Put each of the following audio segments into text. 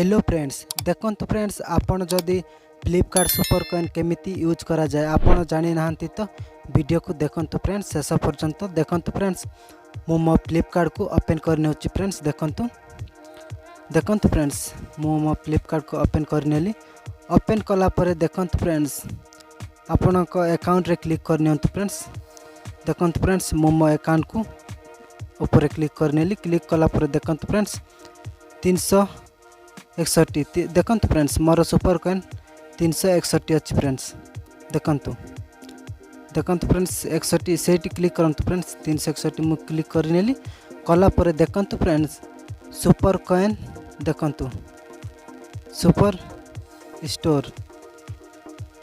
Hello friends देखंतु friends आपण जदि फ्लिपकार्ट सुपर कॉइन केमिति यूज करा जाए आपण जानि नाहंती तो वीडियो को देखंतु फ्रेंड्स शेष पर्यंत देखंतु फ्रेंड्स मु मो फ्लिपकार्ट को ओपन करने होची फ्रेंड्स देखंतु फ्रेंड्स मु मो फ्लिपकार्ट को ओपन करनेली ओपन कला परे देखंतु फ्रेंड्स आपण को अकाउंट रे क्लिक करनियंतु फ्रेंड्स देखंतु फ्रेंड्स मु मो अकाउंट को ऊपर क्लिक करनेली क्लिक कला परे देखंतु फ्रेंड्स 361 देखंतु फ्रेंड्स मोर सुपर कॉइन 361 अच्छी फ्रेंड्स देखंतु फ्रेंड्स 61 सेठी क्लिक करंतु फ्रेंड्स 361 मु क्लिक करनेली कला परे देखंतु फ्रेंड्स सुपर कॉइन देखंतु सुपर स्टोर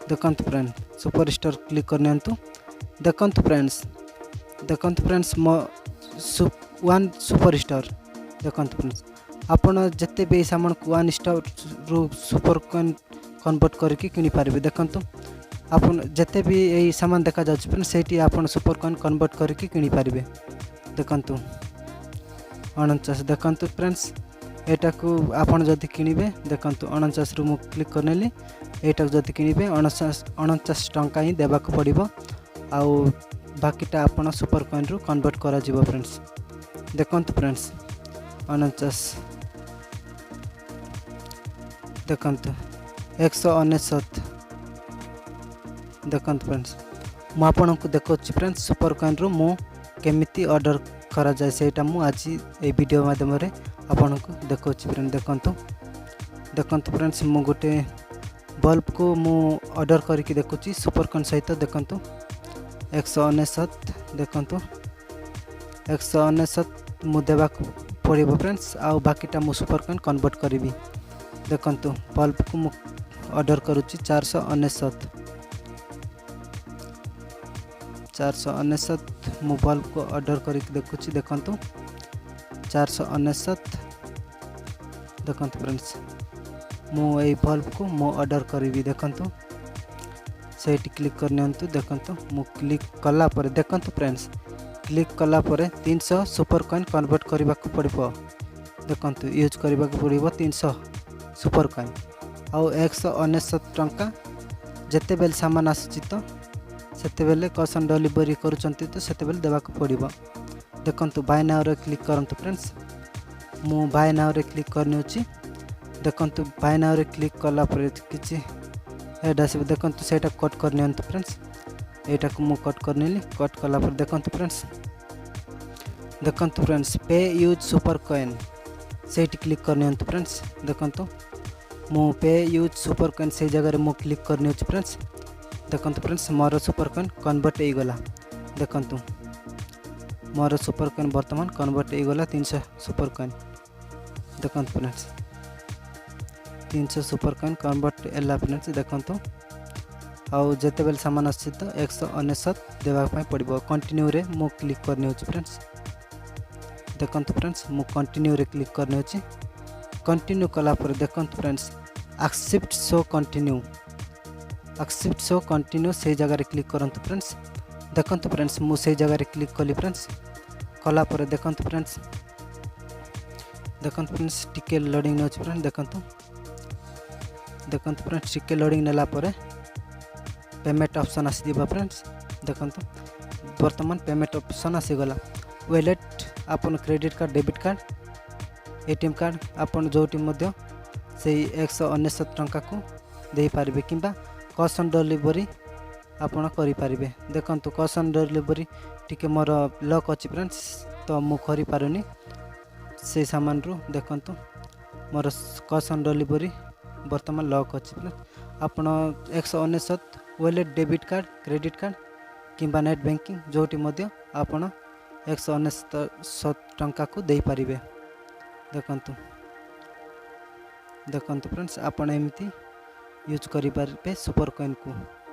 देखंतु फ्रेंड्स सुपर स्टोर क्लिक करनेंतु देखंतु फ्रेंड्स मो वन सुपर स्टोर देखंतु फ्रेंड्स आपण जत्ते भी सामान को वन स्टोर रु सुपर कॉइन कन्वर्ट करके किनी पारिबे देखंतु आपण जत्ते भी एई सामान देखा जाउछ फ्रेंड्स सेठी आपण सुपर कॉइन कन्वर्ट करके किनी पारिबे देखंतु 49 देखंतु फ्रेंड्स एटा को आपण जदि किनिबे देखंतु 49 रु मु क्लिक करनेली एटा जदि किनिबे 49 टंका ही देबा को पड़िबो आउ बाकीटा आपण सुपर कॉइन रु कन्वर्ट करा जिवो फ्रेंड्स देखंतु फ्रेंड्स 49 देखंतु 199 देखंतु फ्रेंड्स मु आपन को देखौछि फ्रेंड्स सुपर कॉइन रु मु केमिति ऑर्डर करा जाय सेटा मु आज ए वीडियो माध्यम रे आपन को देखौछि फ्रेंड्स देखंतु फ्रेंड्स मु गोटे बल्ब को मु ऑर्डर करके देखौछि सुपर कॉइन सहित देखंतु 199 देखंतु 199 मु देबा पड़िबो फ्रेंड्स आ बाकीटा मु सुपर कॉइन कन्वर्ट करिवि देखंतु बल्ब को मु ऑर्डर करूछि 499 मु बल्ब को ऑर्डर करके देखुछि देखंतु 499 देखंतु फ्रेंड्स मु ए बल्ब को मु ऑर्डर करिवि देखंतु सेठी क्लिक करनियंतु देखंतु मु क्लिक कला पर देखंतु फ्रेंड्स क्लिक कला पर 300 सुपर कॉइन कन्वर्ट करबा को पड़िबो देखंतु यूज करबा को पड़िबो 300 सुपर कॉइन आ 199 टंका जते बेल सामान आसी तो सेते बेले कैश ऑन डिलीवरी करूचंती तो सेते बेले देबा को पड़िबो देखंतु बाय नाउ रे क्लिक करंतु फ्रेंड्स मु बाय नाउ रे क्लिक करनिउची देखंतु बाय नाउ रे क्लिक कला पर किछि एडा से देखंतु सेटा कट करनियंतु फ्रेंड्स एटा को मु कट करनेली कट कला पर देखंतु फ्रेंड्स पे यूज सुपर कॉइन सेठी क्लिक करनियंतु फ्रेंड्स देखंतु मु पे यूज सुपर कॉइन से जगह रे मु क्लिक करनिउची फ्रेंड्स देखंतु फ्रेंड्स मोर सुपर कॉइन कन्वर्ट हे गला देखंतु मोर सुपर कॉइन वर्तमान कन्वर्ट हे गला 300 सुपर कॉइन देखंतु फ्रेंड्स 300 सुपर कॉइन कन्वर्ट एला फ्रेंड्स देखंतु आउ जते बेल सामान आछि तो 199 देबा पय पड़िबो कंटिन्यू रे मु क्लिक करने होछि फ्रेंड्स देखंतु फ्रेंड्स मु कंटिन्यू रे क्लिक करने होछि कंटिन्यू कला पर देखंतु फ्रेंड्स एक्सेप्ट शो कंटिन्यू से जगह रे क्लिक करंतु फ्रेंड्स देखंतु फ्रेंड्स मु से जगह रे क्लिक कली फ्रेंड्स कला पर देखंतु फ्रेंड्स टिके लोडिंग न होछि फ्रेंड्स देखंतु फ्रेंड्स टिके लोडिंग नेला पर पेमेंट ऑप्शन आसी दिबा फ्रेंड्स देखंतु वर्तमान पेमेंट ऑप्शन आसी गला वॉलेट आपन credit card debit card ATM card आपन जोटी मध्य से 199 टंका को दे पारिबे किंबा कैश ऑन डिलीवरी आपन करि पारिबे देखंतु कैश ऑन डिलीवरी टिके मोर लॉक अछि फ्रेंड्स तो मु करि पारुनी से सामान रु देखंतु मोर कैश ऑन डिलीवरी वर्तमान लॉक अछि फ्रेंड्स आपन 199 wallet debit card credit card किंबा नेट बैंकिंग जोटी मध्य आपण 199 टंका को दे पारिबे देखंतु फ्रेंड्स आपण एमिति यूज करि पारिबे सुपर कॉइन को।